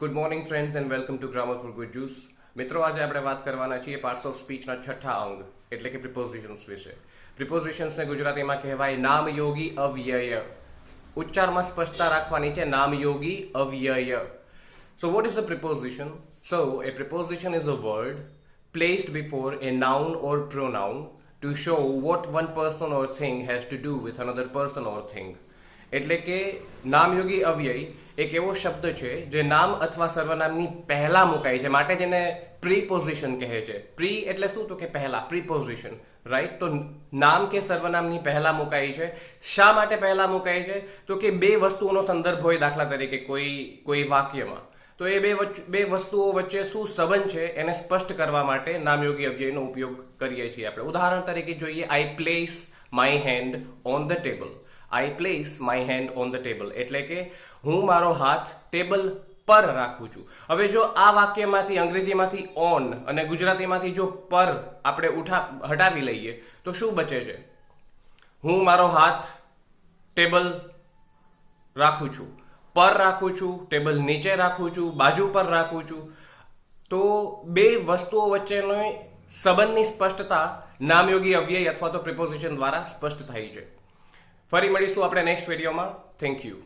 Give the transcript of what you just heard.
Good morning friends and welcome to grammar for good juice. મિત્રો, આજે આપણે વાત કરવાના છીએ પાર્ટ્સ ઓફ સ્પીચના છઠ્ઠા અંગ એટલે કે પ્રિપોઝિશન્સ વિશે. પ્રિપોઝિશન્સને ગુજરાતીમાં કહેવાય નામયોગી અવ્યય. ઉચ્ચારમાં સ્પષ્ટતા રાખવાની છે, નામયોગી અવ્યય. So what is a preposition? So a preposition is a word placed before a noun or pronoun to show what one person or thing has to do with another person or thing. એટલે કે નામયોગી અવ્યય એક એવો શબ્દ છે જે નામ અથવા સર્વનામની પહેલા મુકાય છે, માટે જેને પ્રીપોઝિશન કહે છે. પ્રી એટલે શું? તો કે પહેલા, પ્રીપોઝિશન, રાઈટ? તો નામ કે સર્વનામની પહેલા મુકાય છે. શા માટે પહેલા મુકાય છે? તો કે બે વસ્તુઓનો સંદર્ભ હોય, દાખલા તરીકે કોઈ વાક્યમાં, તો એ બે વસ્તુઓ વચ્ચે શું સંબંધ છે એને સ્પષ્ટ કરવા માટે નામયોગી અવ્યયનો ઉપયોગ કરીએ છીએ આપણે. ઉદાહરણ તરીકે જોઈએ, I place my hand on the table. I place my hand on the table એટલે કે હું મારો હાથ ટેબલ પર રાખું છું. હવે જો આ વાક્યમાંથી અંગ્રેજીમાંથી ઓન અને ગુજરાતીમાંથી જો પર આપણે હટાવી લઈએ તો શું બચે છે? હું મારો હાથ ટેબલ રાખું છું, પર રાખું છું, ટેબલ નીચે રાખું છું, બાજુ પર રાખું છું. તો બે વસ્તુઓ વચ્ચેનો સંબંધની સ્પષ્ટતા નામયોગી અવ્યય અથવા તો પ્રિપોઝિશન દ્વારા સ્પષ્ટ થાય છે. ફરી મળીશું આપણે નેક્સ્ટ વિડીયોમાં. Thank you.